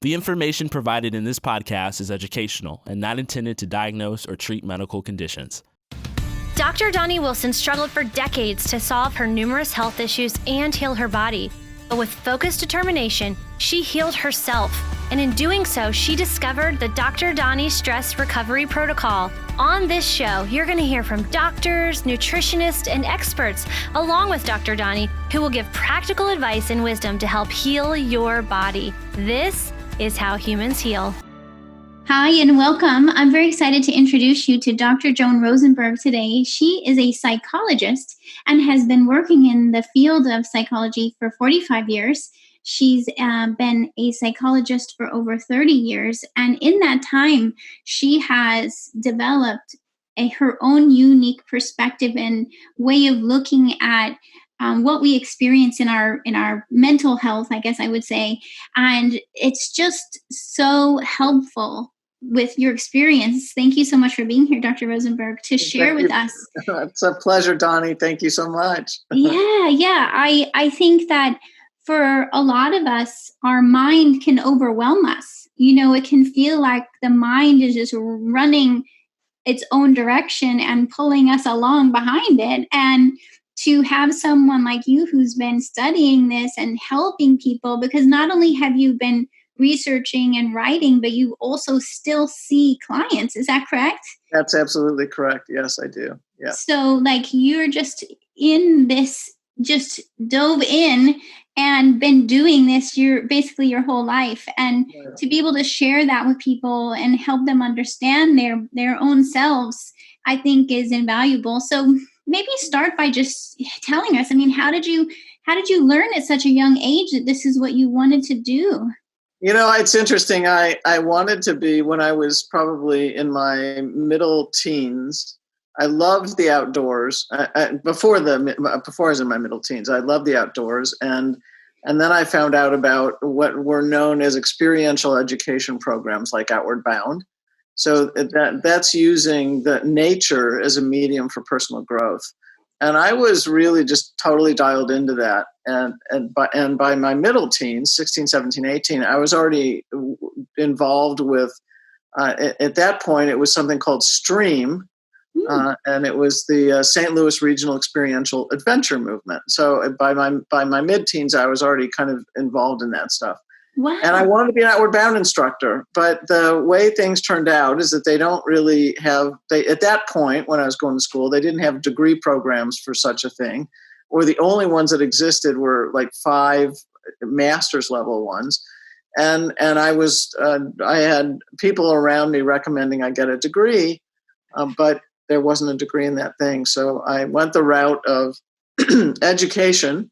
The information provided in this podcast is educational and not intended to diagnose or treat medical conditions. Dr. Doni Wilson struggled for decades to solve her numerous health issues and heal her body. But with focused determination, she healed herself. And in doing so, she discovered the Dr. Doni Stress Recovery Protocol. On this show, you're going to hear from doctors, nutritionists, and experts, along with Dr. Doni, who will give practical advice and wisdom to help heal your body. This is How Humans Heal. Hi and welcome. I'm very excited to introduce you to Dr. Joan Rosenberg today. She is a psychologist and has been working in the field of psychology for 45 years. She's been a psychologist for over 30 years. And in that time, she has developed her own unique perspective and way of looking at what we experience in our mental health, I guess I would say. And it's just so helpful with your experience. Thank you so much for being here, Dr. Rosenberg, to share with us. It's a pleasure, Doni. Thank you so much. Yeah. I think that for a lot of us, our mind can overwhelm us. You know, it can feel like the mind is just running its own direction and pulling us along behind it. And to have someone like you who's been studying this and helping people, because not only have you been researching and writing, but you also still see clients. Is that correct? That's absolutely correct. Yes, I do. Yeah. So like you're just in this, just dove in and been doing this basically your whole life. And to be able to share that with people and help them understand their own selves, I think is invaluable. So maybe start by just telling us, I mean, how did you learn at such a young age that this is what you wanted to do? You know, it's interesting. I wanted to be, when I was probably in my middle teens, I loved the outdoors. Before I was in my middle teens, I loved the outdoors. And then I found out about what were known as experiential education programs like Outward Bound. So that's using the nature as a medium for personal growth. And I was really just totally dialed into that. And by my middle teens, 16, 17, 18, I was already involved with, at that point, it was something called STREAM. And it was the St. Louis Regional Experiential Adventure Movement. So by my mid-teens, I was already kind of involved in that stuff. Wow. And I wanted to be an Outward Bound instructor. But the way things turned out is that they don't really have, at that point when I was going to school, they didn't have degree programs for such a thing. Or the only ones that existed were like 5 master's level ones. And I had people around me recommending I get a degree, but there wasn't a degree in that thing. So I went the route of education.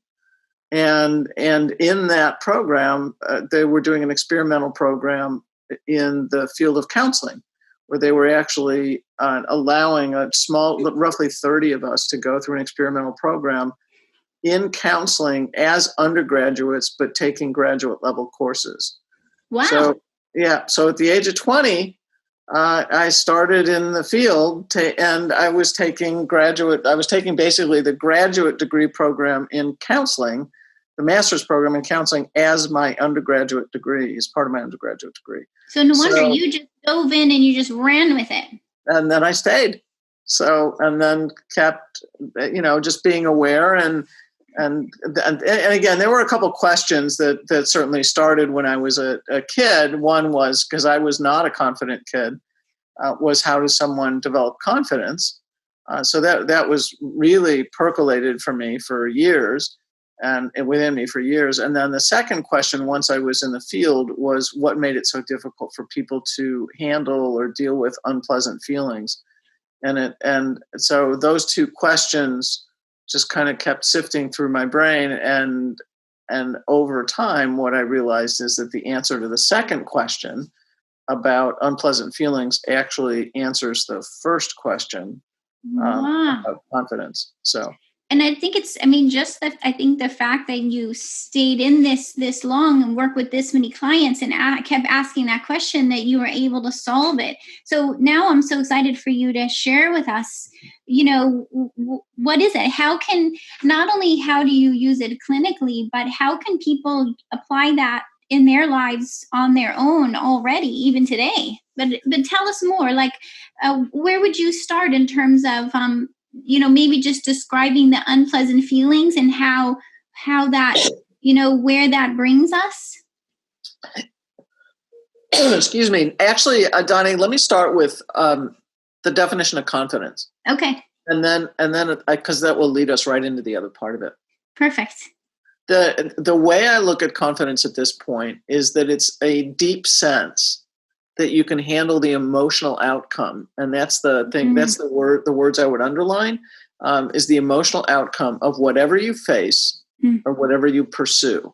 And in that program, they were doing an experimental program in the field of counseling, where they were actually allowing a small, roughly 30 of us to go through an experimental program in counseling as undergraduates, but taking graduate level courses. Wow. So at the age of 20, I started in the field and I was taking basically the graduate degree program in counseling, the master's program in counseling as my undergraduate degree, as part of my undergraduate degree. So no wonder you just dove in and you just ran with it. And then I stayed. So, and then kept, just being aware and again, there were a couple questions that certainly started when I was a kid. One was, because I was not a confident kid, was how does someone develop confidence? So that was really percolated for me for years and within me for years. And then the second question, once I was in the field, was what made it so difficult for people to handle or deal with unpleasant feelings? And so those two questions just kind of kept sifting through my brain. And over time, what I realized is that the answer to the second question about unpleasant feelings actually answers the first question about confidence. So, and I think I think the fact that you stayed in this long and worked with this many clients and kept asking that question, that you were able to solve it. So now I'm so excited for you to share with us, what is it? Not only how do you use it clinically, but how can people apply that in their lives on their own already, even today. But tell us more, like, where would you start in terms of, maybe just describing the unpleasant feelings and how that, where that brings us? Excuse me. Actually, Doni, let me start with the definition of confidence. Okay. And then, because that will lead us right into the other part of it. Perfect. The way I look at confidence at this point is that it's a deep sense that you can handle the emotional outcome, and that's the thing. Mm-hmm. That's the words I would underline is the emotional outcome of whatever you face or whatever you pursue.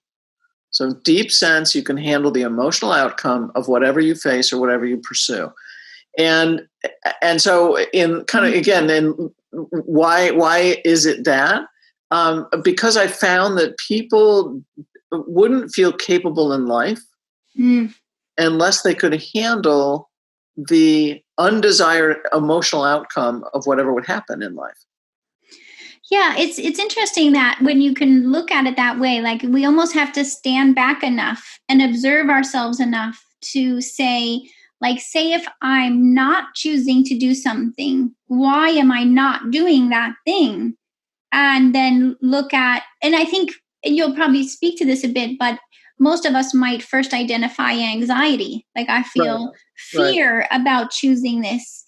So deep sense, you can handle the emotional outcome of whatever you face or whatever you pursue. And so in kind of, again, then why is it that? Because I found that people wouldn't feel capable in life unless they could handle the undesired emotional outcome of whatever would happen in life. Yeah, it's interesting that when you can look at it that way, like we almost have to stand back enough and observe ourselves enough to say, like, say if I'm not choosing to do something, why am I not doing that thing? And then look at, and I think you'll probably speak to this a bit, but most of us might first identify anxiety. Like I feel fear about choosing this.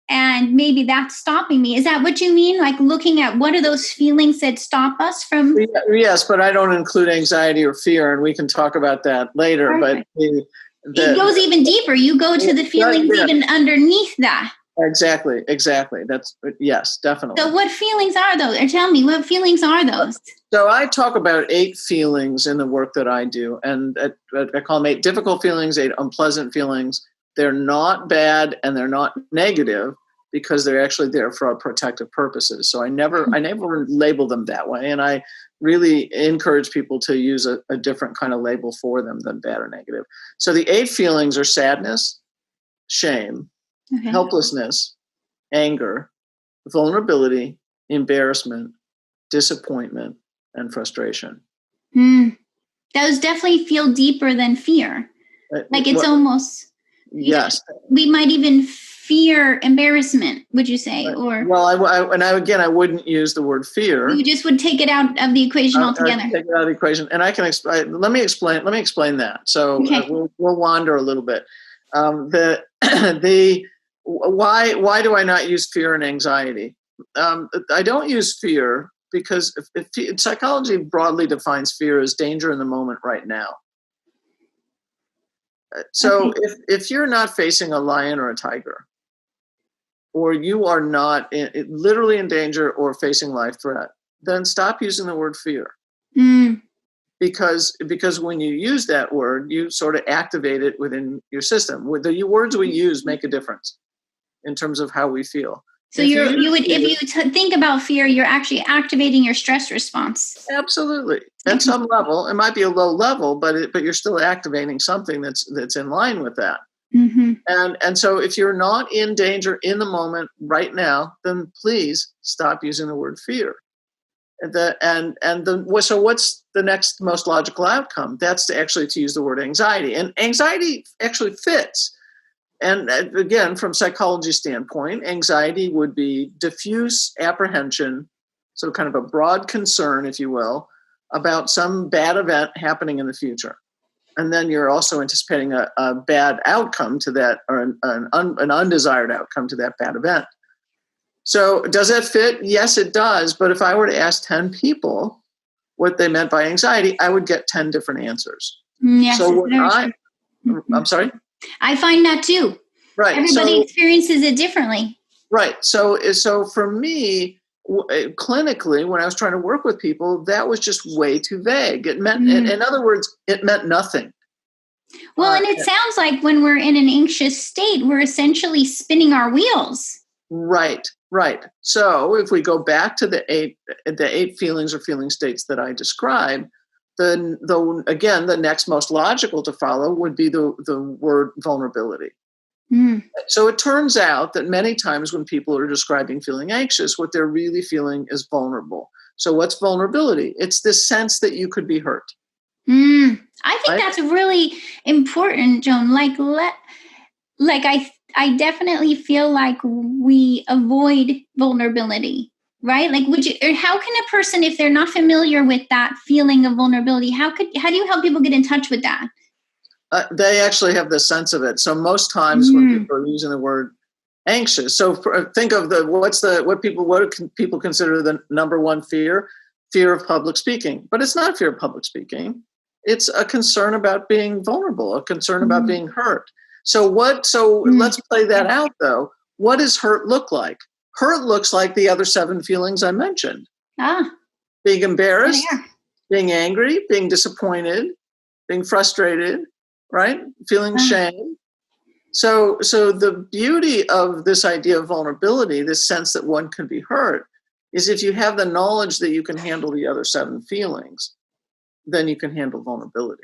And maybe that's stopping me. Is that what you mean? Like looking at what are those feelings that stop us from? Yes, but I don't include anxiety or fear, and we can talk about that later. Perfect. But it goes even deeper. You go to the feelings even underneath that. Exactly. That's, yes, definitely. So what feelings are those? Or tell me, what feelings are those? So I talk about 8 feelings in the work that I do, and I call them 8 difficult feelings, 8 unpleasant feelings. They're not bad and they're not negative because they're actually there for our protective purposes. So I never label them that way. And I really encourage people to use a different kind of label for them than bad or negative. So the 8 feelings are sadness, shame, helplessness, anger, vulnerability, embarrassment, disappointment, and frustration. Those definitely feel deeper than fear. Like it's almost... Yes. We might even fear embarrassment, would you say? Or I wouldn't use the word fear. You just would take it out of the equation altogether. Take it out of the equation, and I can explain. Let me explain that. So we'll wander a little bit. Why do I not use fear and anxiety? I don't use fear because if psychology broadly defines fear as danger in the moment right now. So if you're not facing a lion or a tiger, or you are not literally in danger or facing life threat, then stop using the word fear. Because when you use that word, you sort of activate it within your system. The words we use make a difference in terms of how we feel. So if you think about fear, you're actually activating your stress response. Absolutely, at some level, it might be a low level, but you're still activating something that's in line with that. And so if you're not in danger in the moment right now, then please stop using the word fear. So what's the next most logical outcome? That's to use the word anxiety, and anxiety actually fits. And again, from psychology standpoint, anxiety would be diffuse apprehension, so kind of a broad concern, if you will, about some bad event happening in the future. And then you're also anticipating a bad outcome to that, or an undesired outcome to that bad event. So does that fit? Yes, it does. But if I were to ask 10 people what they meant by anxiety, I would get 10 different answers. Yes, so I'm sorry? I find that too. Right. Everybody experiences it differently. Right. So for me, clinically, when I was trying to work with people, that was just way too vague. It meant, in other words, it meant nothing. Well, and it sounds like when we're in an anxious state, we're essentially spinning our wheels. Right. So if we go back to the eight feelings or feeling states that I described, then the next most logical to follow would be the word vulnerability. So it turns out that many times when people are describing feeling anxious, what they're really feeling is vulnerable. So what's vulnerability? It's this sense that you could be hurt. I think Right? that's really important, Joan. I definitely feel like we avoid vulnerability, right? Like, or how can a person, if they're not familiar with that feeling of vulnerability, how do you help people get in touch with that? They actually have the sense of it. So most times when people are using the word anxious, so think of what do people consider the number one fear? Fear of public speaking. But it's not fear of public speaking. It's a concern about being vulnerable, a concern about being hurt. So let's play that out though. What does hurt look like? Hurt looks like the other 7 feelings I mentioned. Being embarrassed, being angry, being disappointed, being frustrated, right? Feeling shame. So the beauty of this idea of vulnerability, this sense that one can be hurt, is if you have the knowledge that you can handle the other 7 feelings, then you can handle vulnerability.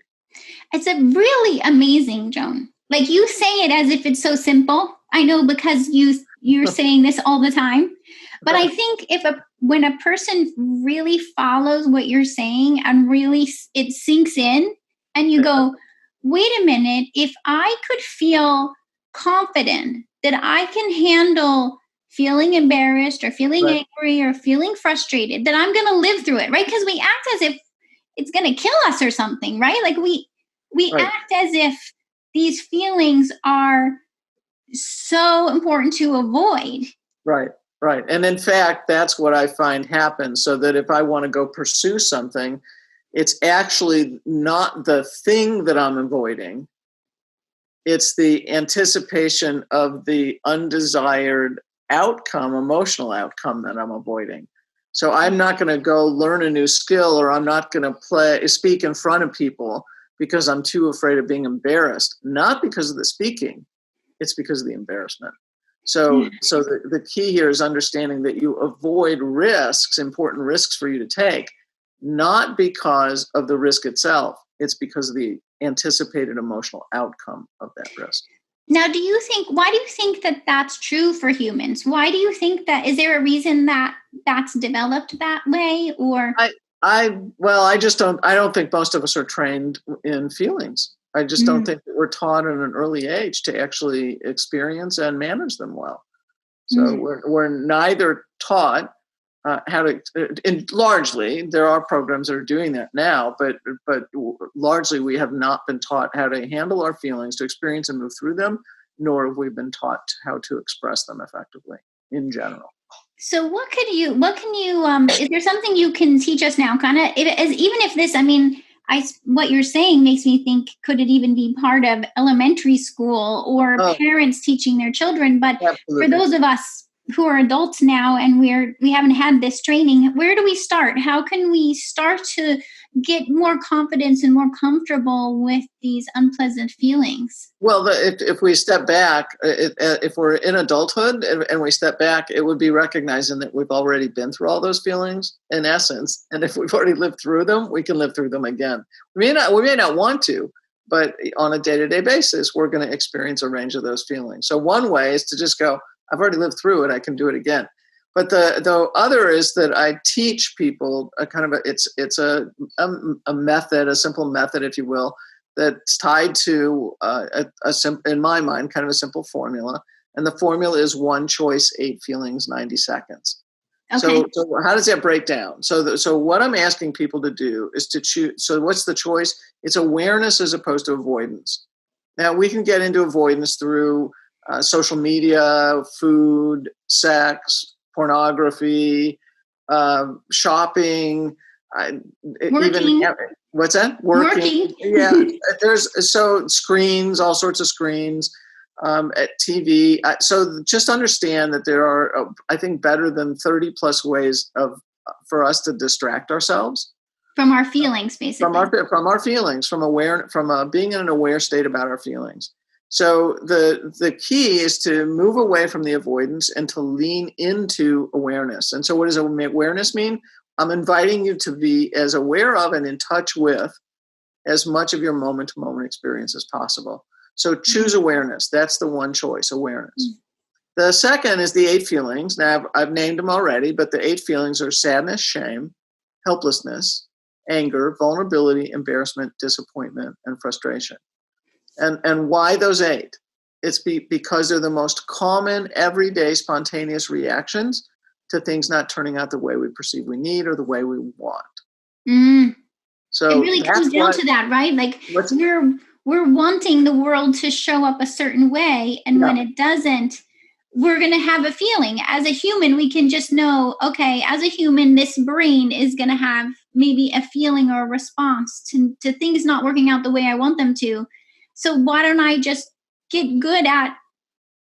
It's a really amazing, Joan. Like, you say it as if it's so simple. I know, because you're saying this all the time. But I think when a person really follows what you're saying and really it sinks in, and you go, wait a minute, if I could feel confident that I can handle feeling embarrassed or feeling angry or feeling frustrated, that I'm going to live through it, right? Because we act as if it's going to kill us or something, right? Like we act as if these feelings are so important to avoid. Right. And in fact, that's what I find happens. So that if I want to go pursue something, it's actually not the thing that I'm avoiding. It's the anticipation of the undesired outcome, emotional outcome that I'm avoiding. So I'm not going to go learn a new skill, or I'm not going to speak in front of people because I'm too afraid of being embarrassed. Not because of the speaking, it's because of the embarrassment. So the key here is understanding that you avoid risks, important risks for you to take, not because of the risk itself. It's because of the anticipated emotional outcome of that risk. Now, why do you think that that's true for humans? Why do you think that? Is there a reason that that's developed that way? Or I don't think most of us are trained in feelings. I just don't think that we're taught at an early age to actually experience and manage them well. So we're neither taught how to, and largely there are programs that are doing that now, but largely we have not been taught how to handle our feelings, to experience and move through them, nor have we been taught how to express them effectively in general. So what can you, is there something you can teach us now? Kind of, even if this, what you're saying makes me think, could it even be part of elementary school or parents teaching their children? But absolutely. For those of us who are adults now and we haven't had this training, where do we start? How can we start to get more confidence and more comfortable with these unpleasant feelings? Well, if we step back, if we're in adulthood and we step back, it would be recognizing that we've already been through all those feelings, in essence. And if we've already lived through them, we can live through them again. We may not want to, but on a day-to-day basis, we're going to experience a range of those feelings. So one way is to just go, I've already lived through it, I can do it again. But the other is that I teach people it's a method, a simple method, if you will, that's tied to in my mind, kind of a simple formula. And the formula is 1 choice, 8 feelings, 90 seconds. Okay. So how does that break down? So what I'm asking people to do is to choose. So what's the choice? It's awareness as opposed to avoidance. Now we can get into avoidance through social media, food, sex, pornography, shopping, working. What's that? Working. Yeah. There's screens, all sorts of screens, at TV. So just understand that there are, I think, better than 30 plus ways for us to distract ourselves from our feelings, basically. From our feelings, from being in an aware state about our feelings. So the key is to move away from the avoidance and to lean into awareness. And so what does awareness mean? I'm inviting you to be as aware of and in touch with as much of your moment-to-moment experience as possible. So choose awareness. That's the 1 choice, awareness. The second is the 8 feelings. Now, I've named them already, but the 8 feelings are sadness, shame, helplessness, anger, vulnerability, embarrassment, disappointment, and frustration. And why those 8? It's because they're the most common, everyday, spontaneous reactions to things not turning out the way we perceive we need or the way we want. So it really comes down to that, right? Like we're wanting the world to show up a certain way, and when it doesn't, we're going to have a feeling. As a human, we can just know, okay, as a human, this brain is going to have maybe a feeling or a response to things not working out the way I want them to. So why don't I just get good at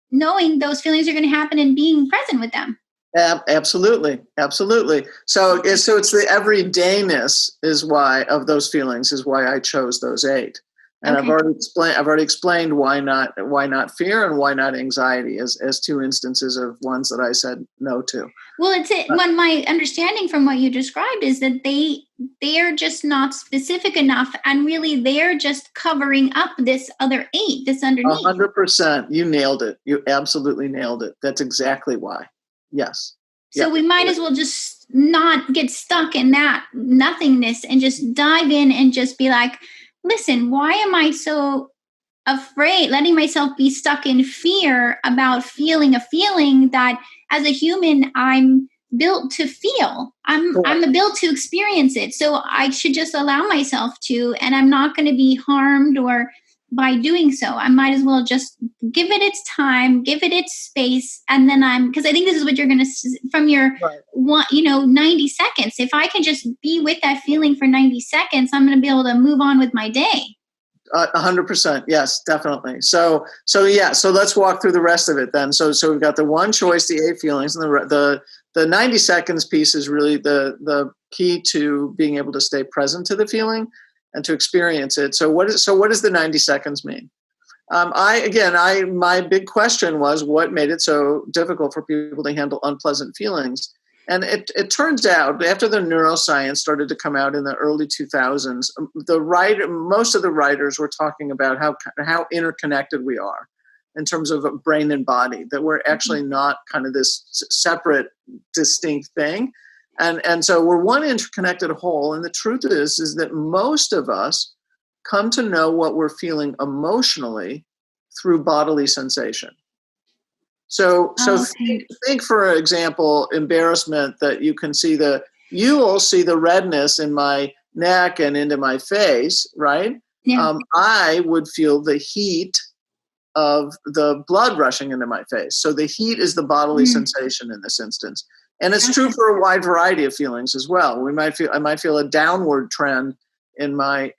knowing those feelings are going to happen and being present with them? Absolutely. So it's the everydayness of those feelings is why I chose those 8. And okay. I've already explained why not fear and why not anxiety as 2 instances of ones that I said no to. Well, when my understanding from what you described is that they are just not specific enough, and really they're just covering up this other 8 that's underneath. 100%. You nailed it. You absolutely nailed it. That's exactly why. Yes. So we might as well just not get stuck in that nothingness and just dive in and just be like, listen, why am I so afraid, letting myself be stuck in fear about feeling a feeling that as a human, I'm built to feel. I'm built to experience it. So I should just allow myself to, and I'm not going to be harmed or by doing so. I might as well just give it its time, give it its space. And then because I think this is what you're going to, from your 90 seconds, if I can just be with that feeling for 90 seconds, I'm going to be able to move on with my day. 100%. Yes, definitely. So let's walk through the rest of it then. So we've got the one choice, the 8 feelings, and the 90 seconds piece is really the key to being able to stay present to the feeling and to experience it. So what does the 90 seconds mean? My big question was what made it so difficult for people to handle unpleasant feelings? And it turns out after the neuroscience started to come out in the early 2000s, most of the writers were talking about how interconnected we are in terms of brain and body, that we're actually not kind of this separate, distinct thing. And so we're one interconnected whole. And the truth is that most of us come to know what we're feeling emotionally through bodily sensation. So think, for example, embarrassment, that you can see you will see the redness in my neck and into my face, right? Yeah. I would feel the heat of the blood rushing into my face. So the heat is the bodily sensation in this instance. And it's true for a wide variety of feelings as well. I might feel a downward trend in my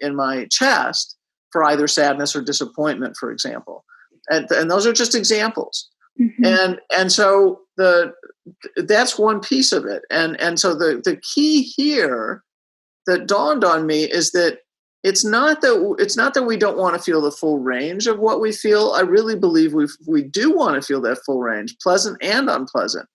chest for either sadness or disappointment, for example. And those are just examples. Mm-hmm. And so that's one piece of it. And so the key here that dawned on me is that it's not that we don't want to feel the full range of what we feel. I really believe we do want to feel that full range, pleasant and unpleasant.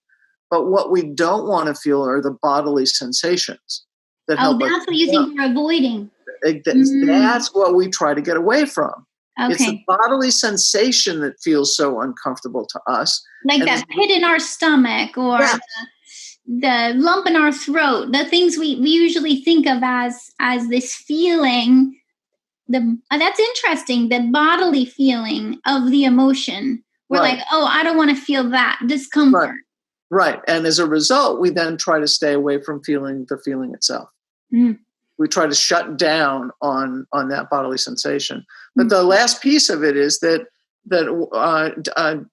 But what we don't want to feel are the bodily sensations that help us. Oh, that's what you think we're avoiding. That's what we try to get away from. Okay. It's the bodily sensation that feels so uncomfortable to us. Like that pit in our stomach or the lump in our throat, the things we usually think of as this feeling. That's interesting, the bodily feeling of the emotion. We're like, oh, I don't want to feel that discomfort. Right. And as a result, we then try to stay away from feeling the feeling itself. Mm. We try to shut down on that bodily sensation. But the last piece of it is that it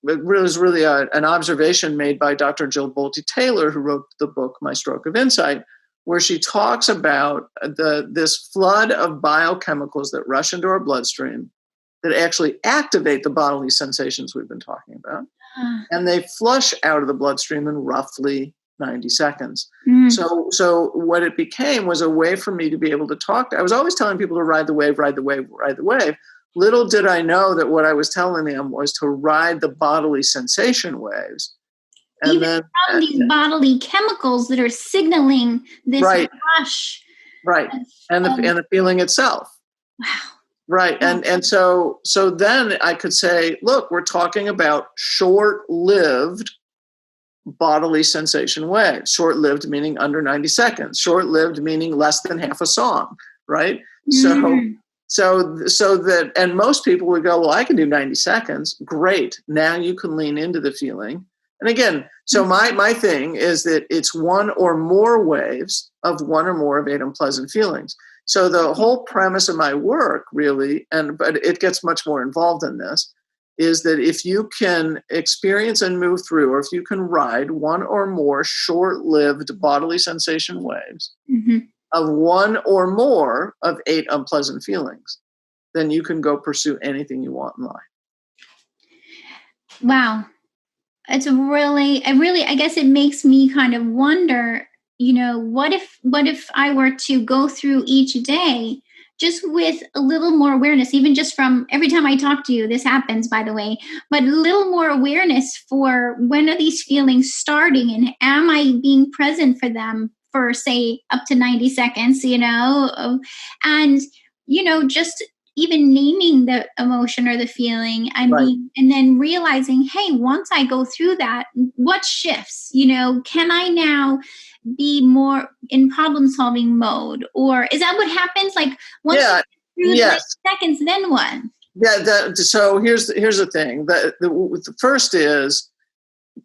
was really an observation made by Dr. Jill Bolte Taylor, who wrote the book My Stroke of Insight, where she talks about this flood of biochemicals that rush into our bloodstream that actually activate the bodily sensations we've been talking about. And they flush out of the bloodstream in roughly 90 seconds. So what it became was a way for me to be able to talk. I was always telling people to ride the wave, ride the wave, ride the wave. Little did I know that what I was telling them was to ride the bodily sensation waves. And even from these bodily chemicals that are signaling this rush. Right. And the feeling itself. Wow. Right. And so then I could say, look, we're talking about short-lived bodily sensation waves. Short-lived meaning under 90 seconds. Short-lived meaning less than half a song, right? Mm. So that, and most people would go, well, I can do 90 seconds. Great. Now you can lean into the feeling. And again, so my thing is that it's one or more waves of one or more of 8 unpleasant feelings. So the whole premise of my work really, but it gets much more involved in this, is that if you can experience and move through, or if you can ride one or more short-lived bodily sensation waves of one or more of 8 unpleasant feelings, then you can go pursue anything you want in life. Wow. It's I guess it makes me kind of wonder, what if I were to go through each day just with a little more awareness, even just from every time I talk to you, this happens, by the way, but a little more awareness for when are these feelings starting, and am I being present for them for, say, up to 90 seconds, and, just even naming the emotion or the feeling, and then realizing, hey, once I go through that, what shifts? Can I now be more in problem-solving mode, or is that what happens? Like once you get through the seconds, then what? Yeah. So here's the thing. The first is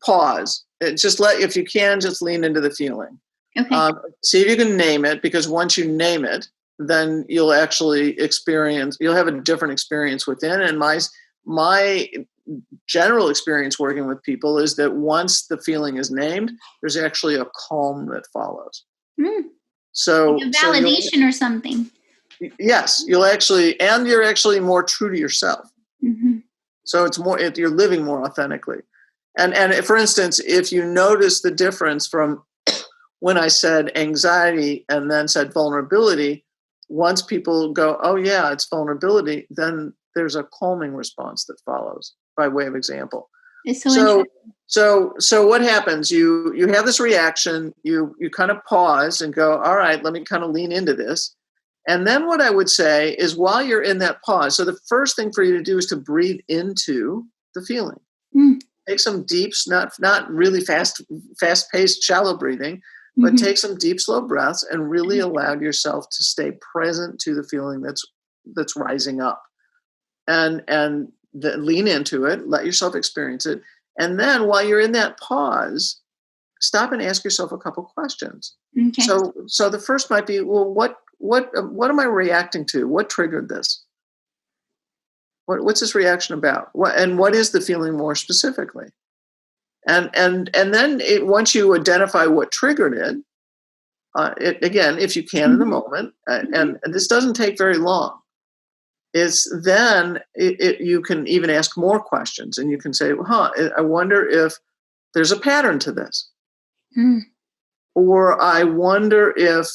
pause. If you can, just lean into the feeling. Okay. See if you can name it, because once you name it, then you'll actually you'll have a different experience within. And my general experience working with people is that once the feeling is named, there's actually a calm that follows. So like a validation or something. Yes, you're actually more true to yourself. So it's more, you're living more authentically. And for instance, if you notice the difference from when I said anxiety and then said vulnerability, once people go, oh yeah, it's vulnerability, then there's a calming response that follows by way of example. It's so what happens? You have this reaction, you kind of pause and go, all right, let me kind of lean into this. And then what I would say is, while you're in that pause, so the first thing for you to do is to breathe into the feeling. Take some deep, not really fast-paced, shallow breathing, but take some deep, slow breaths and really allow yourself to stay present to the feeling that's rising up, and lean into it. Let yourself experience it, and then while you're in that pause, stop and ask yourself a couple questions. Okay. So the first might be, well, what am I reacting to? What triggered this? What's this reaction about? What is the feeling more specifically? And then once you identify what triggered it, again, if you can in the moment, and this doesn't take very long, is then you can even ask more questions, and you can say, I wonder if there's a pattern to this. Or I wonder if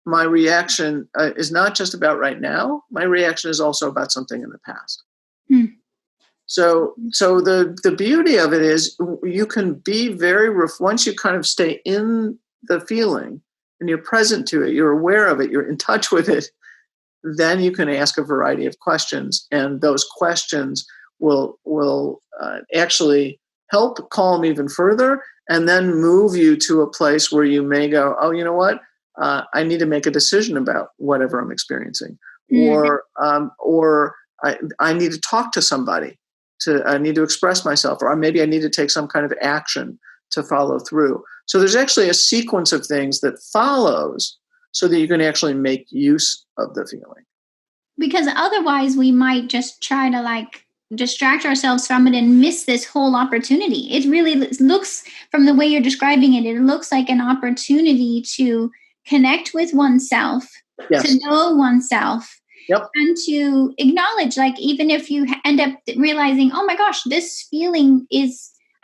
my reaction is not just about right now, my reaction is also about something in the past. So the beauty of it is you can be once you kind of stay in the feeling and you're present to it, you're aware of it, you're in touch with it, then you can ask a variety of questions, and those questions will actually help calm even further, and then move you to a place where you may go, oh, you know what? I need to make a decision about whatever I'm experiencing, or I need to talk to somebody. I need to express myself, or maybe I need to take some kind of action to follow through. So there's actually a sequence of things that follows so that you can actually make use of the feeling. Because otherwise we might just try to distract ourselves from it and miss this whole opportunity. It really looks, from the way you're describing it, it looks like an opportunity to connect with oneself, to know oneself. Yep. And to acknowledge, even if you end up realizing, oh my gosh, this feeling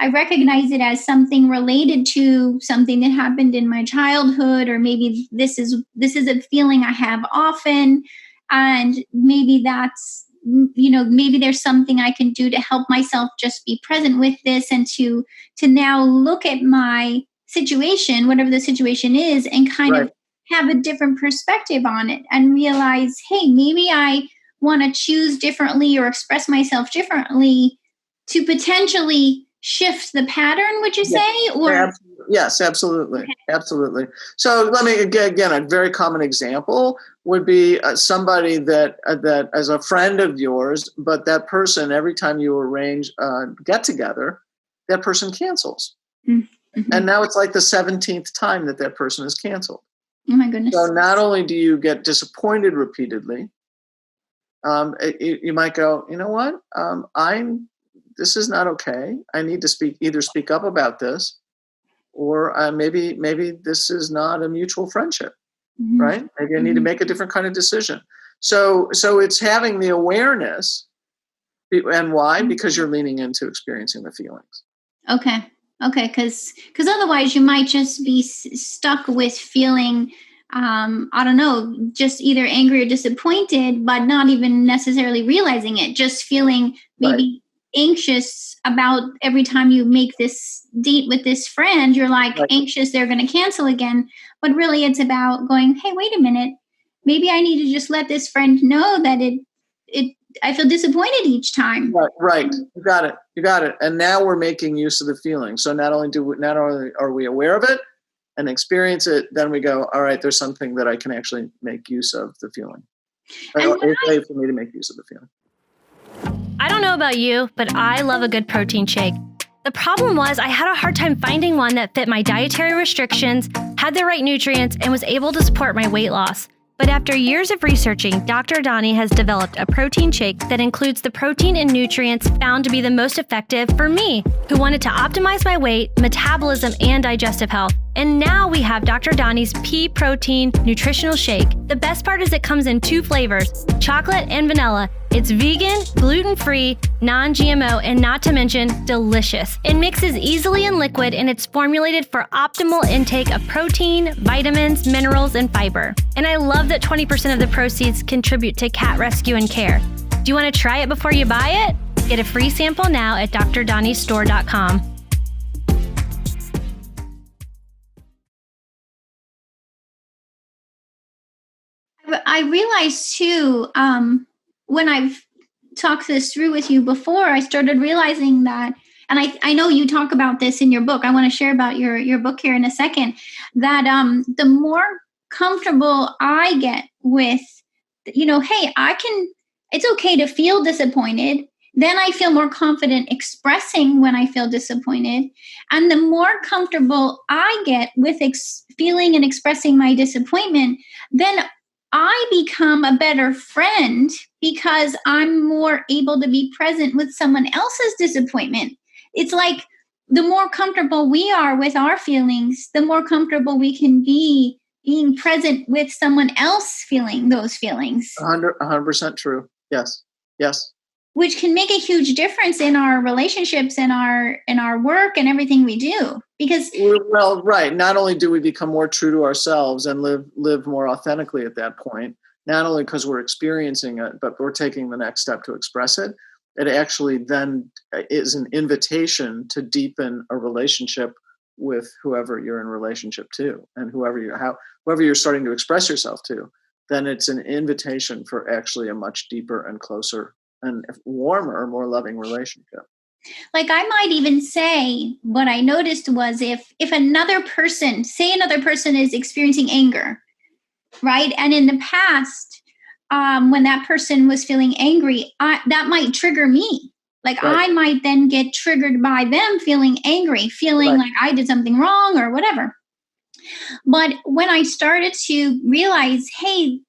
I recognize it as something related to something that happened in my childhood, or maybe this is a feeling I have often, and maybe that's, maybe there's something I can do to help myself just be present with this, and to now look at my situation, whatever the situation is, and kind of have a different perspective on it, and realize, hey, maybe I want to choose differently or express myself differently to potentially shift the pattern, would you say? Or yes, absolutely. Okay. Absolutely. So let me, again, a very common example would be somebody that as a friend of yours, but that person, every time you arrange a get together, that person cancels. Mm-hmm. And now it's like the 17th time that person is canceled. Oh my goodness. So not only do you get disappointed repeatedly, you might go, you know what? This is not okay. I need to either speak up about this, or maybe this is not a mutual friendship, mm-hmm. right? Maybe I need to make a different kind of decision. So it's having the awareness, and why? Because you're leaning into experiencing the feelings. Okay, because otherwise you might just be stuck with feeling, I don't know, just either angry or disappointed, but not even necessarily realizing it, just feeling maybe anxious about every time you make this date with this friend. You're like anxious they're going to cancel again, but really it's about going, hey, wait a minute, maybe I need to just let this friend know that I feel disappointed each time. Right. You got it. And now we're making use of the feeling. So not only are we aware of it and experience it, then we go, all right, there's something that I can actually make use of the feeling. It's a way for me to make use of the feeling. I don't know about you, but I love a good protein shake. The problem was I had a hard time finding one that fit my dietary restrictions, had the right nutrients, and was able to support my weight loss. But after years of researching, Dr. Doni has developed a protein shake that includes the protein and nutrients found to be the most effective for me, who wanted to optimize my weight, metabolism, and digestive health. And now we have Dr. Doni's pea protein nutritional shake. The best part is it comes in 2 flavors, chocolate and vanilla. It's vegan, gluten-free, non-GMO, and not to mention delicious. It mixes easily in liquid, and it's formulated for optimal intake of protein, vitamins, minerals, and fiber. And I love that 20% of the proceeds contribute to cat rescue and care. Do you want to try it before you buy it? Get a free sample now at drdonisstore.com. I realized too, when I've talked this through with you before, I started realizing that, and I know you talk about this in your book. I want to share about your book here in a second, that the more comfortable I get with, hey, it's okay to feel disappointed. Then I feel more confident expressing when I feel disappointed. And the more comfortable I get with feeling and expressing my disappointment, then I become a better friend because I'm more able to be present with someone else's disappointment. It's like the more comfortable we are with our feelings, the more comfortable we can be being present with someone else feeling those feelings. 100% true. Yes. Which can make a huge difference in our relationships and our work and everything we do. Because not only do we become more true to ourselves and live more authentically at that point, not only because we're experiencing it, but we're taking the next step to express it. It actually then is an invitation to deepen a relationship with whoever you're in relationship to, and whoever you're starting to express yourself to. Then it's an invitation for actually a much deeper and closer and warmer, more loving relationship. Like I might even say, what I noticed was if another person is experiencing anger, right? And in the past, when that person was feeling angry, that might trigger me. Like I might then get triggered by them feeling angry, feeling like I did something wrong or whatever. But when I started to realize, hey,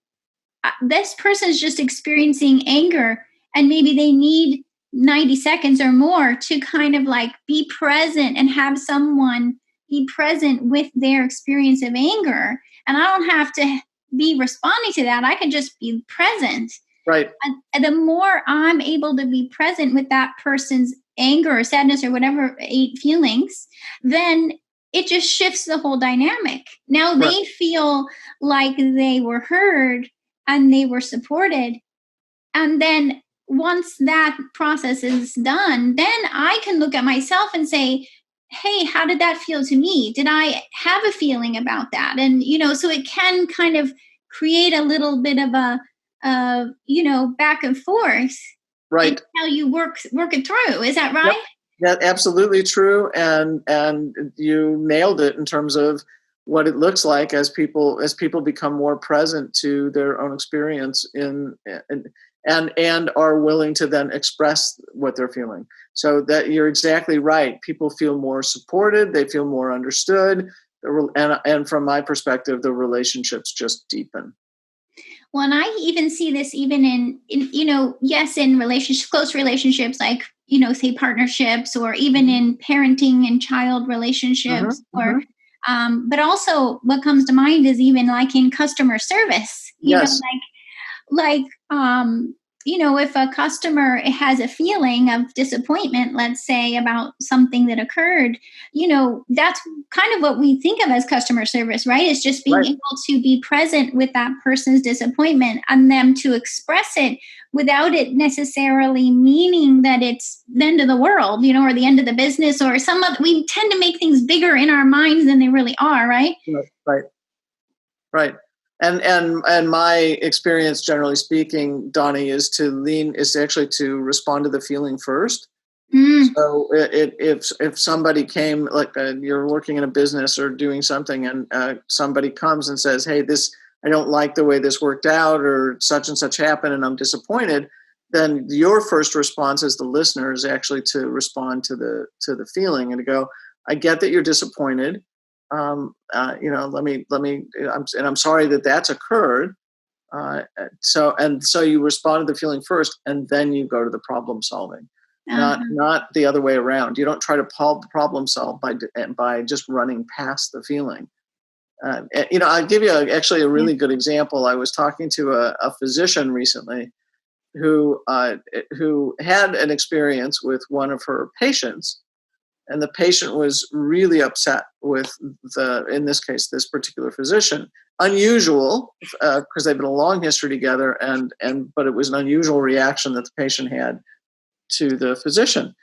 this person's just experiencing anger, and maybe they need 90 seconds or more to kind of like be present and have someone be present with their experience of anger. And I don't have to be responding to that. I can just be present. Right. And the more I'm able to be present with that person's anger or sadness or whatever feelings, then it just shifts the whole dynamic. Now they feel like they were heard and they were supported. And then once that process is done, then I can look at myself and say, hey, how did that feel to me? Did I have a feeling about that? And, so it can kind of create a little bit of a, back and forth. Right. How you work it through. Is that right? That's absolutely true, and you nailed it in terms of what it looks like as people become more present to their own experience and are willing to then express what they're feeling. So that you're exactly right. People feel more supported. They feel more understood. And from my perspective, the relationships just deepen. Well, and I even see this even in yes, in relationships, close relationships, like, say partnerships, or even in parenting and child relationships, or but also what comes to mind is even like in customer service, Yes. If a customer has a feeling of disappointment, let's say about something that occurred, that's kind of what we think of as customer service, right? It's just being able to be present with that person's disappointment and them to express it without it necessarily meaning that it's the end of the world, or the end of the business, or we tend to make things bigger in our minds than they really are, right? Right. And my experience, generally speaking, Doni, is actually to respond to the feeling first. So if somebody came, like you're working in a business or doing something, and somebody comes and says, "Hey, I don't like the way this worked out, or such and such happened, and I'm disappointed," then your first response as the listener is actually to respond to the feeling and to go, "I get that you're disappointed. I'm sorry that that's occurred." So you respond to the feeling first, and then you go to the problem solving, not the other way around. You don't try to problem solve by just running past the feeling. I'll give you actually a really good example. I was talking to a physician recently who had an experience with one of her patients. And the patient was really upset with in this case, this particular physician. Unusual, because they've been a long history together, but it was an unusual reaction that the patient had to the physician.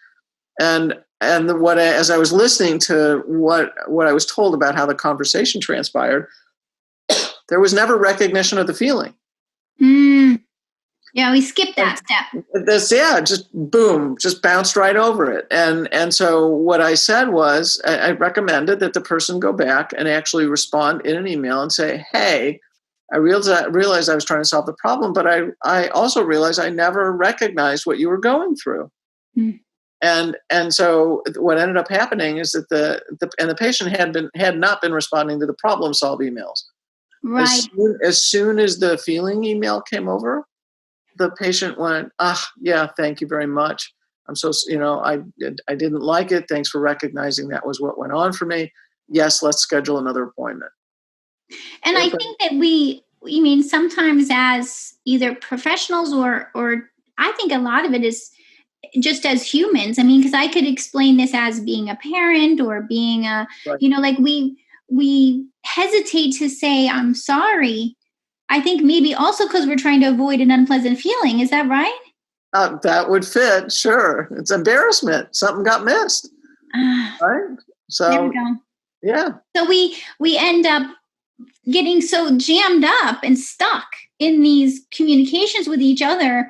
And as I was listening to what I was told about how the conversation transpired, there was never recognition of the feeling. Yeah, we skipped that step. Just boom, just bounced right over it. And so what I said was, I recommended that the person go back and actually respond in an email and say, "Hey, I realized I was trying to solve the problem, but I also realized I never recognized what you were going through." And so what ended up happening is that the patient had not been responding to the problem solve emails. Right. As soon as the feeling email came over, the patient went, "Yeah, thank you very much. I'm so, I didn't like it. Thanks for recognizing that was what went on for me. Yes, let's schedule another appointment." And I think that sometimes as either professionals or I think a lot of it is just as humans. Because I could explain this as being a parent or being like we hesitate to say, "I'm sorry." I think maybe also because we're trying to avoid an unpleasant feeling. Is that right? That would fit. Sure. It's embarrassment. Something got missed. Right? So there we go. Yeah. So we end up getting so jammed up and stuck in these communications with each other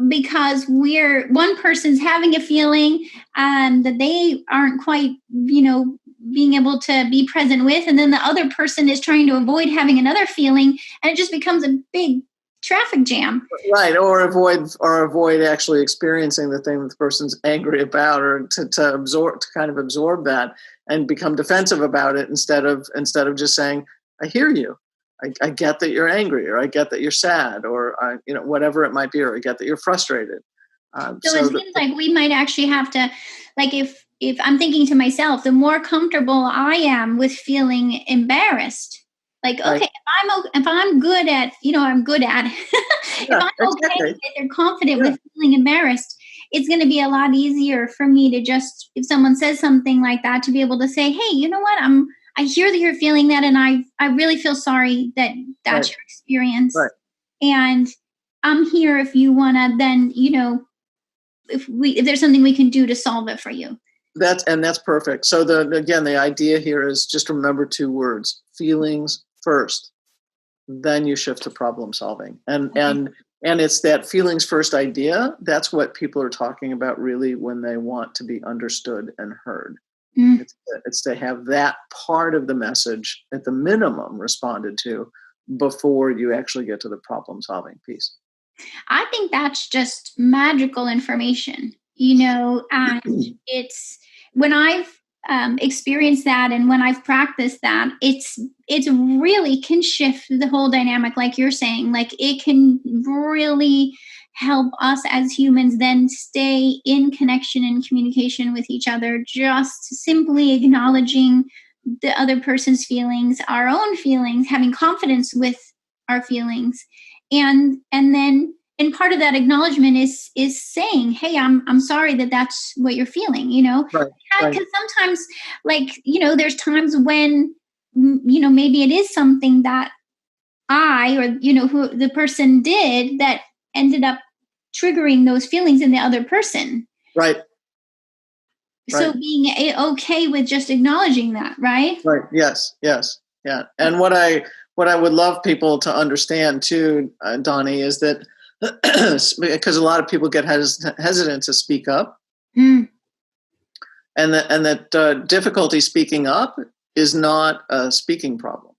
because one person's having a feeling that they aren't quite, being able to be present with, and then the other person is trying to avoid having another feeling, and it just becomes a big traffic jam. Right, or avoid actually experiencing the thing that the person's angry about, or to kind of absorb that and become defensive about it instead of just saying, "I hear you. I get that you're angry, or I get that you're sad, or whatever it might be, or I get that you're frustrated." So it seems like we might actually have to, like, if I'm thinking to myself, the more comfortable I am with feeling embarrassed, like, okay, if I'm good at, I'm good at, if I'm okay, if they're confident with feeling embarrassed, it's going to be a lot easier for me to just, if someone says something like that, to be able to say, "Hey, you know what? I hear that you're feeling that, and I really feel sorry that that's your experience. Right. And I'm here if you want to then, if there's something we can do to solve it for you." That's perfect. So the idea here is just remember two words: feelings first. Then you shift to problem solving. And And it's that feelings first idea. That's what people are talking about really when they want to be understood and heard. It's to have that part of the message at the minimum responded to before you actually get to the problem solving piece. I think that's just magical information, and it's when I've experienced that and when I've practiced that, it's really can shift the whole dynamic, like you're saying. Like, it can really help us as humans then stay in connection and communication with each other, just simply acknowledging the other person's feelings, our own feelings, having confidence with our feelings. And then, and part of that acknowledgement is saying, hey, I'm sorry that that's what you're feeling, Right. Because sometimes, there's times when, maybe it is something that I, or, who the person did that ended up triggering those feelings in the other person. Right. So being okay with just acknowledging that, right? Right. Yes. Yeah. And what I would love people to understand too, Doni, is that because a lot of people get hesitant to speak up, and that difficulty speaking up is not a speaking problem.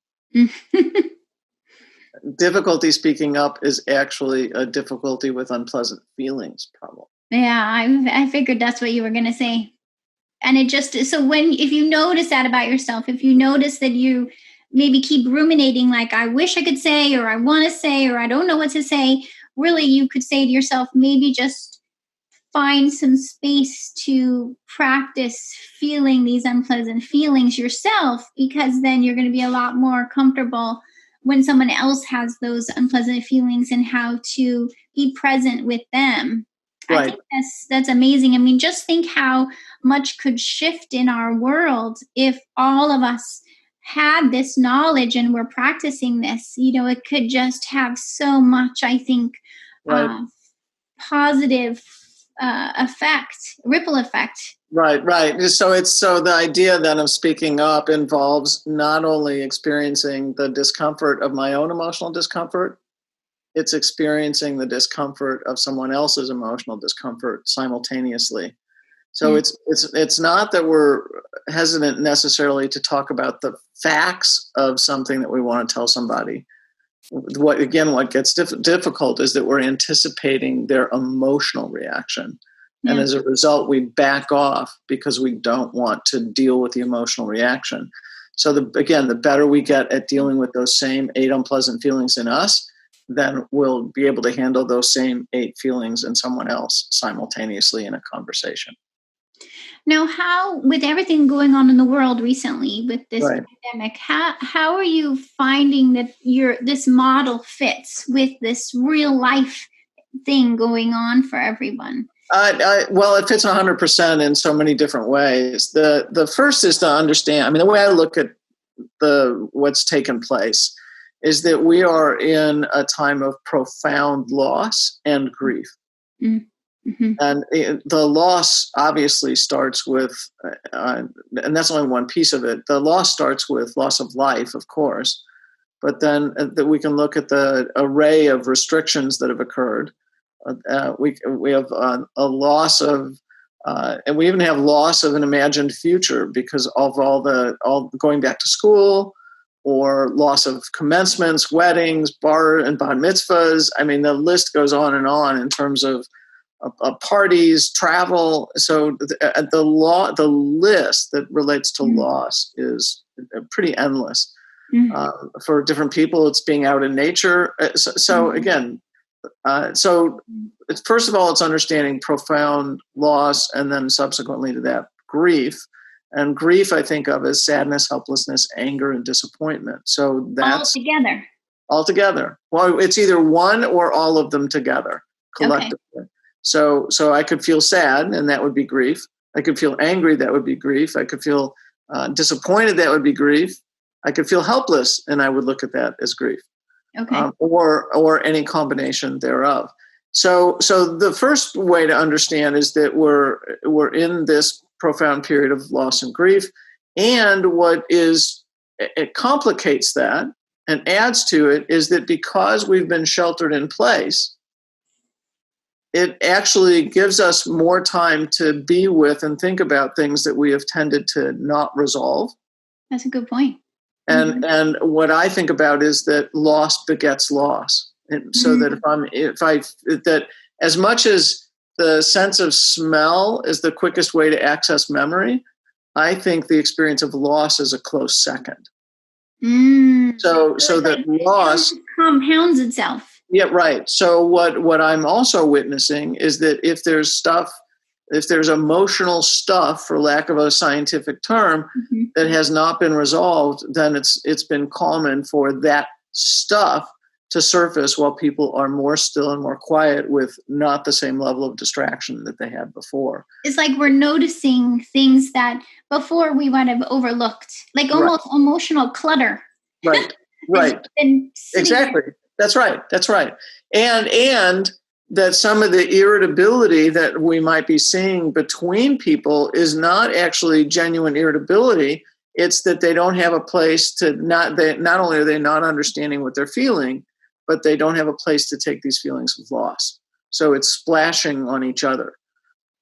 Difficulty speaking up is actually a difficulty with unpleasant feelings problem. Yeah, I figured that's what you were going to say. And it just, so if you notice that about yourself, if you notice that you maybe keep ruminating, like, I wish I could say, or I want to say, or I don't know what to say, really, you could say to yourself, maybe just find some space to practice feeling these unpleasant feelings yourself, because then you're going to be a lot more comfortable when someone else has those unpleasant feelings and how to be present with them. Right. I think that's amazing. I mean, just think how much could shift in our world if all of us had this knowledge and we're practicing this. It could just have so much, I think, positive ripple effect. Right. So the idea then of speaking up involves not only experiencing the discomfort of my own emotional discomfort, it's experiencing the discomfort of someone else's emotional discomfort simultaneously. So it's not that we're hesitant necessarily to talk about the facts of something that we want to tell somebody. What gets difficult is that we're anticipating their emotional reaction. And as a result, we back off because we don't want to deal with the emotional reaction. So the better we get at dealing with those same 8 unpleasant feelings in us, then we'll be able to handle those same 8 feelings in someone else simultaneously in a conversation. Now, how, with everything going on in the world recently with this pandemic, how are you finding that this model fits with this real life thing going on for everyone? Well, it fits 100% in so many different ways. The first is to understand. I mean, the way I look at what's taken place is that we are in a time of profound loss and grief. Mm-hmm. And the loss obviously starts with, and that's only one piece of it. The loss starts with loss of life, of course, but then we can look at the array of restrictions that have occurred. We have a loss of, and we even have loss of an imagined future because of all going back to school, or loss of commencements, weddings, bar and bat mitzvahs. I mean, the list goes on in terms of parties, travel. So the list that relates to loss is pretty endless. For different people, it's being out in nature. So again, so first of all, it's understanding profound loss, and then subsequently to that, grief. And grief, I think of as sadness, helplessness, anger, and disappointment. So that's all together. Well, it's either one or all of them together collectively. Okay. So I could feel sad, and that would be grief. I could feel angry, that would be grief. I could feel disappointed, that would be grief. I could feel helpless, and I would look at that as grief. Okay. Or any combination thereof. So the first way to understand is that we're in this profound period of loss and grief, and it complicates that and adds to it is that because we've been sheltered in place, it actually gives us more time to be with and think about things that we have tended to not resolve. That's a good point. And what I think about is that loss begets loss. And so that that as much as the sense of smell is the quickest way to access memory, I think the experience of loss is a close second. So that loss compounds itself. Yeah, right. So what I'm also witnessing is that if there's emotional stuff, for lack of a scientific term, that has not been resolved, then it's been common for that stuff to surface while people are more still and more quiet with not the same level of distraction that they had before. It's like we're noticing things that before we might have overlooked, like almost emotional clutter. Right. Exactly. That's right. And that some of the irritability that we might be seeing between people is not actually genuine irritability. It's that they don't have a place to not only are they not understanding what they're feeling, but they don't have a place to take these feelings of loss. So it's splashing on each other.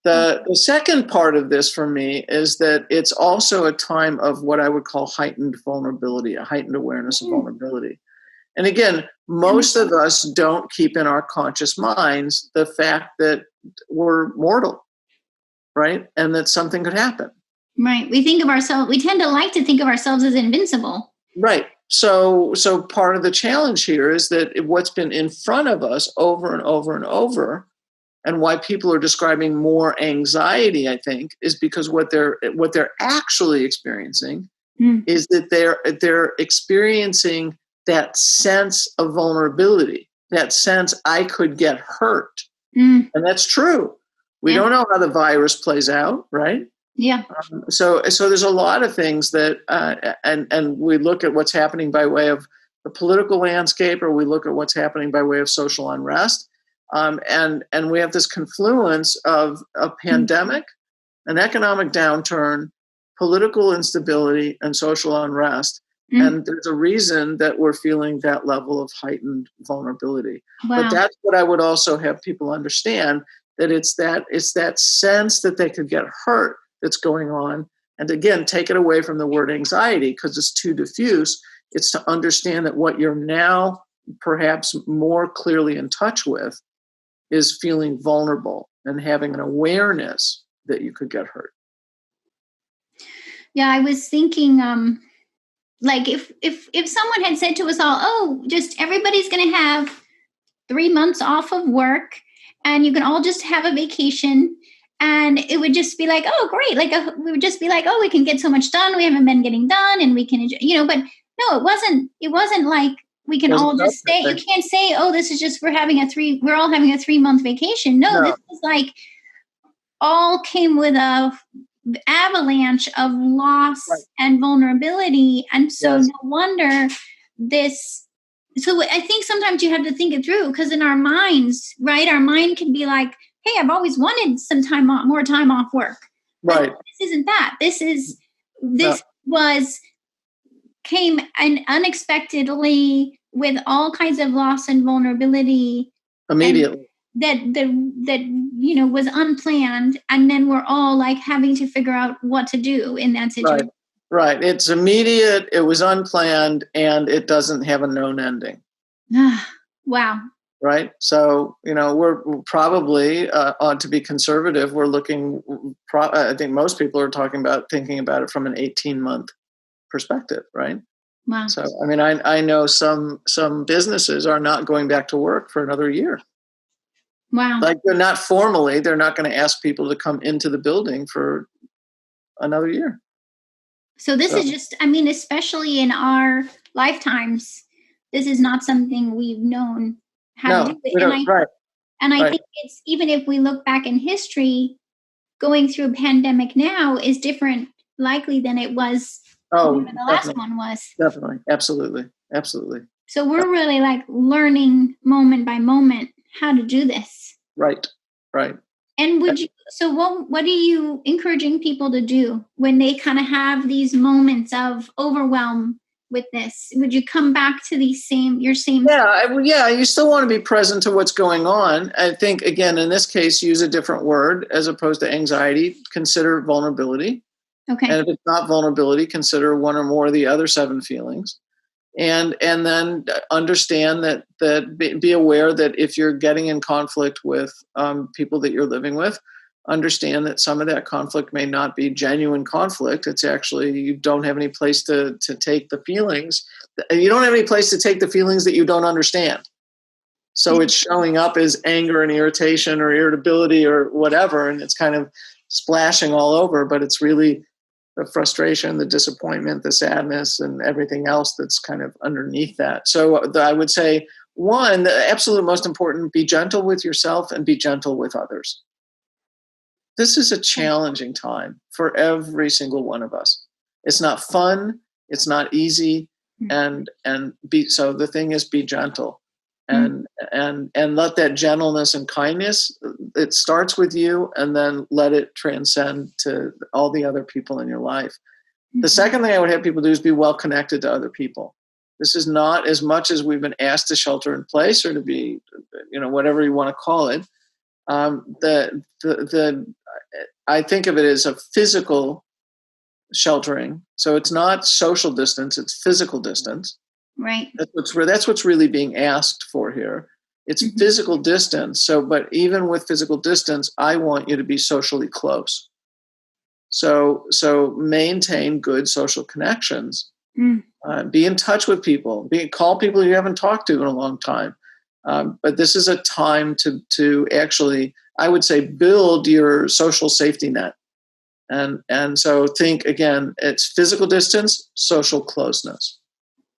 The second part of this for me is that it's also a time of what I would call heightened vulnerability, a heightened awareness of vulnerability. And again, most of us don't keep in our conscious minds the fact that we're mortal, right? And that something could happen. Right. We tend to like to think of ourselves as invincible. Right. So part of the challenge here is that what's been in front of us over and over and over, and why people are describing more anxiety, I think, is because what they're actually experiencing is that they're experiencing that sense of vulnerability, that sense I could get hurt. And that's true. We don't know how the virus plays out, right? Yeah. So there's a lot of things that, and we look at what's happening by way of the political landscape, or we look at what's happening by way of social unrest. And we have this confluence of a pandemic, an economic downturn, political instability, and social unrest. And there's a reason that we're feeling that level of heightened vulnerability. Wow. But that's what I would also have people understand, that it's that sense that they could get hurt that's going on. And again, take it away from the word anxiety because it's too diffuse. It's to understand that what you're now perhaps more clearly in touch with is feeling vulnerable and having an awareness that you could get hurt. Yeah, I was thinking, like if someone had said to us all, oh, just everybody's going to have 3 months off of work and you can all just have a vacation, and it would just be like, oh, great. Like we would just be like, oh, we can get so much done. We haven't been getting done and we can, but no, it wasn't like we can all just stay. You can't say, oh, this is just, we're all having a 3-month vacation. No, this was like all came with a avalanche of loss and vulnerability. And so no wonder this. So I think sometimes you have to think it through, because in our minds, right, our mind can be like, hey, I've always wanted some time off, more time off work. Right. But this isn't that. Came unexpectedly with all kinds of loss and vulnerability. Immediately. That was unplanned, and then we're all like having to figure out what to do in that situation. Right. It's immediate, it was unplanned, and it doesn't have a known ending. Wow. Right. So, we're probably, to be conservative, we're looking, I think most people are thinking about it from an 18-month perspective, right? Wow. So, I mean, I know some businesses are not going back to work for another year. Wow. Like they're not going to ask people to come into the building for another year. So this is just, especially in our lifetimes, this is not something we've known how to do it. And I think it's, even if we look back in history, going through a pandemic now is different likely than it was when the last one was. Definitely. Absolutely. So we're really like learning moment by moment how to do this. Right. And what are you encouraging people to do when they kind of have these moments of overwhelm with this? Would you come back to your same? Yeah, you still want to be present to what's going on. I think, again, in this case, use a different word as opposed to anxiety. Consider vulnerability. Okay. And if it's not vulnerability, consider one or more of the other 7 feelings. And then understand that be aware that if you're getting in conflict with people that you're living with, understand that some of that conflict may not be genuine conflict. It's actually, you don't have any place to take the feelings. You don't have any place to take the feelings that you don't understand. So it's showing up as anger and irritation or irritability or whatever, and it's kind of splashing all over, but it's really the frustration, the disappointment, the sadness, and everything else that's kind of underneath that. So I would say, one, the absolute most important, be gentle with yourself and be gentle with others. This is a challenging time for every single one of us. It's not fun. It's not easy. So the thing is, be gentle and let that gentleness and kindness, it starts with you, and then let it transcend to all the other people in your life. The second thing I would have people do is be well connected to other people. This is not, as much as we've been asked to shelter in place or to be, whatever you want to call it. I think of it as a physical sheltering. So it's not social distance, it's physical distance. Right. That's what's really being asked for here. It's physical distance. So, but even with physical distance, I want you to be socially close. So maintain good social connections. Be in touch with people. Call people you haven't talked to in a long time. But this is a time to actually, I would say, build your social safety net. And so think, again, it's physical distance, social closeness.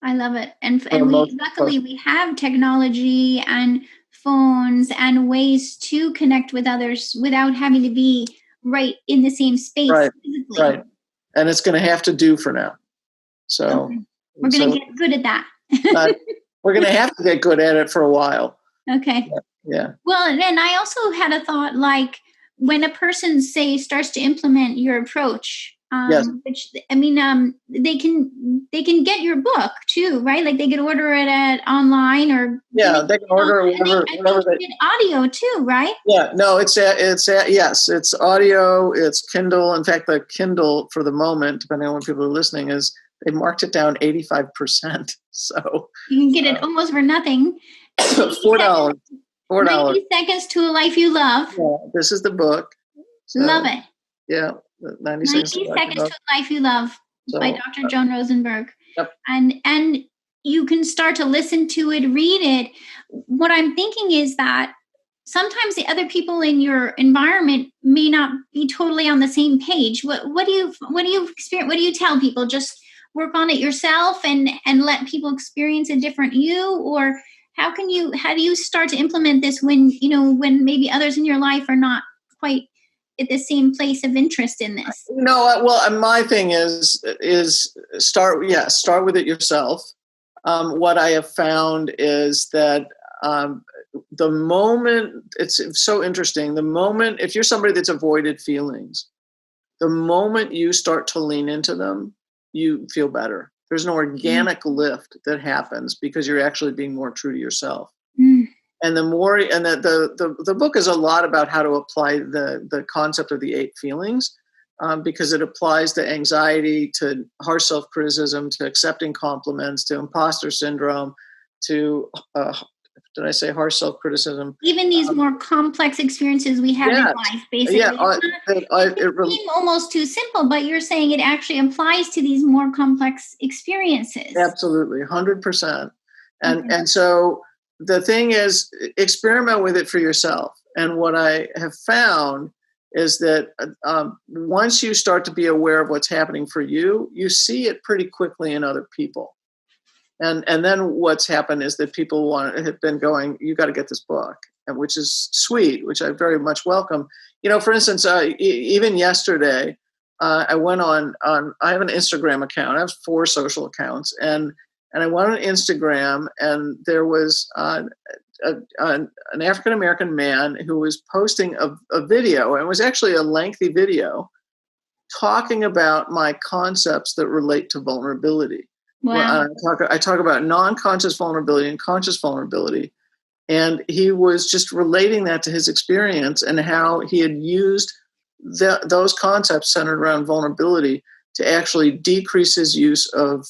I love it. And luckily we have technology and phones and ways to connect with others without having to be right in the same space physically. Right. And it's going to have to do for now. So we're going to get good at that. We're going to have to get good at it for a while. Okay. Yeah. Well, and I also had a thought, like when a person, say, starts to implement your approach, which I mean, they can get your book too, right? Like they can order it online, or they can order whatever they get audio too, right? Yeah, no, it's yes, it's audio, it's Kindle. In fact, the Kindle for the moment, depending on when people are listening, is they marked it down 85%. So you can get it almost for nothing. $4. 90 Seconds to a Life You Love. Yeah, this is the book. So, love it. Yeah, 90 Seconds to a Life You Love by Dr. Joan Rosenberg. Yep. And you can start to listen to it, read it. What I'm thinking is that sometimes the other people in your environment may not be totally on the same page. What do you experience? What do you tell people? Just work on it yourself and let people experience a different you? Or how do you start to implement this when maybe others in your life are not quite at the same place of interest in this? My thing is start with it yourself. What I have found is that the moment, it's so interesting, if you're somebody that's avoided feelings, the moment you start to lean into them, you feel better. There's an organic lift that happens because you're actually being more true to yourself. And the book is a lot about how to apply the concept of the 8 feelings, because it applies to anxiety, to harsh self-criticism, to accepting compliments, to imposter syndrome, to did I say harsh self-criticism? Even these more complex experiences we have in life, basically. Yeah, it seems almost too simple, but you're saying it actually applies to these more complex experiences. Absolutely, 100%. And so the thing is, experiment with it for yourself. And what I have found is that once you start to be aware of what's happening for you, you see it pretty quickly in other people. And then what's happened is that people have been going, you got to get this book, and which is sweet, which I very much welcome. For instance, even yesterday, I went on. I have an Instagram account. I have 4 social accounts, and I went on Instagram, and there was an African American man who was posting a video, and it was actually a lengthy video, talking about my concepts that relate to vulnerability. Wow. I talk about non-conscious vulnerability and conscious vulnerability. And he was just relating that to his experience and how he had used those concepts centered around vulnerability to actually decrease his use of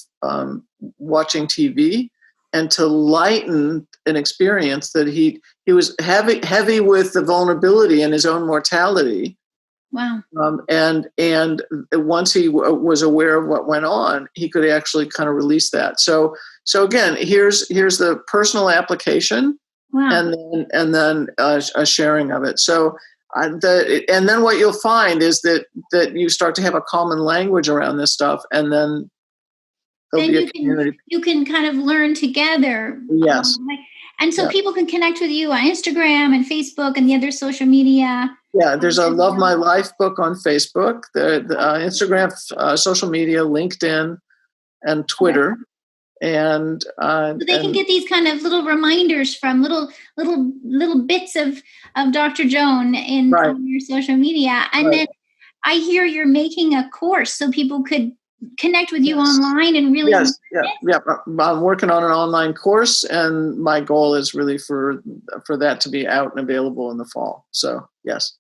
watching TV and to lighten an experience that he was heavy with the vulnerability and his own mortality. Wow. And once he was aware of what went on, he could actually kind of release that. So again, here's the personal application. Wow. And then a sharing of it. So and then what you'll find is that you start to have a common language around this stuff, and then there'll be a community. You can kind of learn together. Yes. And so people can connect with you on Instagram and Facebook and the other social media. Yeah, there's a Love My Life book on Facebook, the Instagram, social media, LinkedIn, and Twitter. Okay. And so they can get these kind of little reminders from little bits of Dr. Joan on your social media. And then I hear you're making a course so people could connect with you online and really. Yes, yeah. I'm working on an online course, and my goal is really for that to be out and available in the fall. So yes.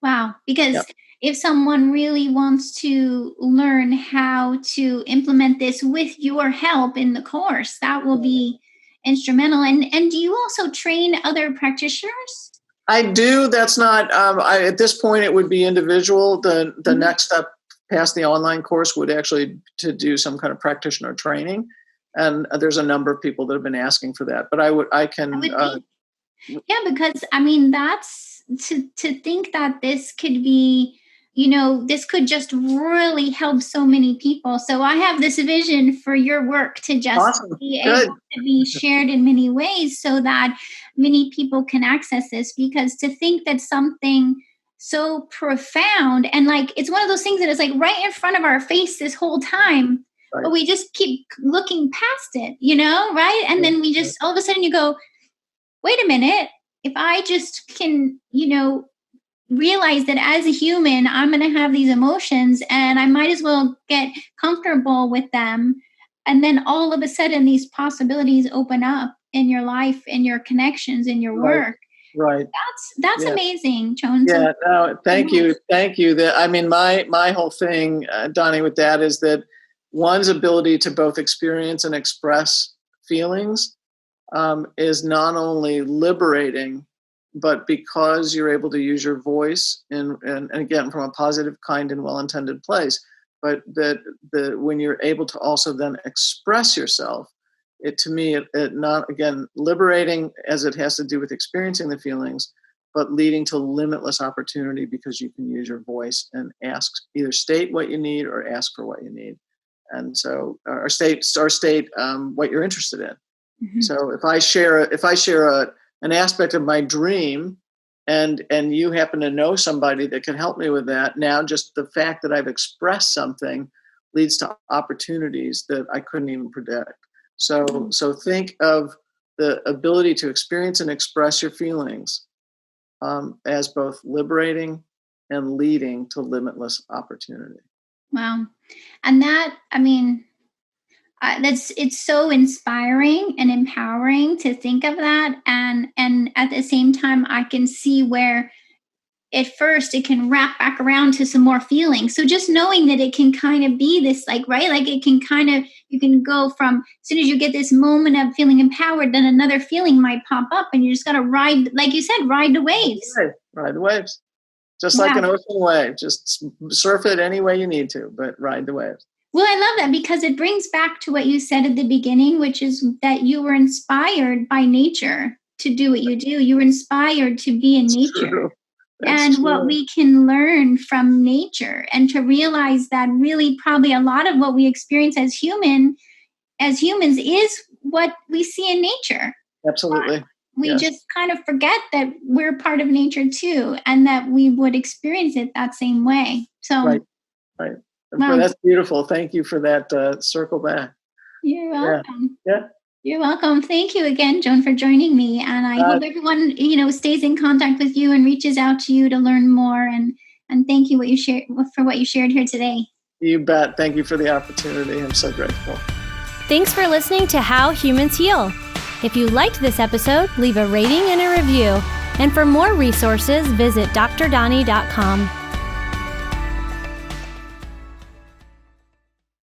Wow, because if someone really wants to learn how to implement this with your help in the course, that will be instrumental. And do you also train other practitioners? I do. That's not, at this point, it would be individual. The next step past the online course would actually to do some kind of practitioner training. And there's a number of people that have been asking for that. But because I mean, that's to think that this could be, this could just really help so many people. So I have this vision for your work to just be able to be shared in many ways so that many people can access this, because to think that something so profound and it's one of those things that is right in front of our face this whole time, but we just keep looking past it, right? And then we just, all of a sudden you go, wait a minute, if I just can, realize that as a human, I'm going to have these emotions and I might as well get comfortable with them. And then all of a sudden these possibilities open up in your life, in your connections, in your work. Right. That's amazing, Joan. Yeah, no, thank you. I mean, my whole thing, Doni, with that is that one's ability to both experience and express feelings is not only liberating, but because you're able to use your voice and again, from a positive, kind, and well-intended place, but that when you're able to also then express yourself, it not, again, liberating as it has to do with experiencing the feelings, but leading to limitless opportunity because you can use your voice and either state what you need or ask for what you need. And so, or state what you're interested in. Mm-hmm. So if I share an aspect of my dream and you happen to know somebody that can help me with that, now just the fact that I've expressed something leads to opportunities that I couldn't even predict. So think of the ability to experience and express your feelings as both liberating and leading to limitless opportunity. Wow. And that, I mean, it's so inspiring and empowering to think of that. And at the same time, I can see where at first it can wrap back around to some more feelings. So just knowing that it can kind of be this it can kind of, you can go from, as soon as you get this moment of feeling empowered, then another feeling might pop up and you just got to ride, like you said, ride the waves. Ride the waves. Just like an ocean wave, just surf it any way you need to, but ride the waves. Well, I love that because it brings back to what you said at the beginning, which is that you were inspired by nature to do what you do. You were inspired to be in nature. And what we can learn from nature, and to realize that really probably a lot of what we experience as humans is what we see in nature. Absolutely. We just kind of forget that we're part of nature too, and that we would experience it that same way. So, right. Wow. That's beautiful. Thank you for that circle back. You're welcome. Yeah. You're welcome. Thank you again, Joan, for joining me. And I hope everyone, stays in contact with you and reaches out to you to learn more. And thank you for what you shared here today. You bet. Thank you for the opportunity. I'm so grateful. Thanks for listening to How Humans Heal. If you liked this episode, leave a rating and a review. And for more resources, visit drdoni.com.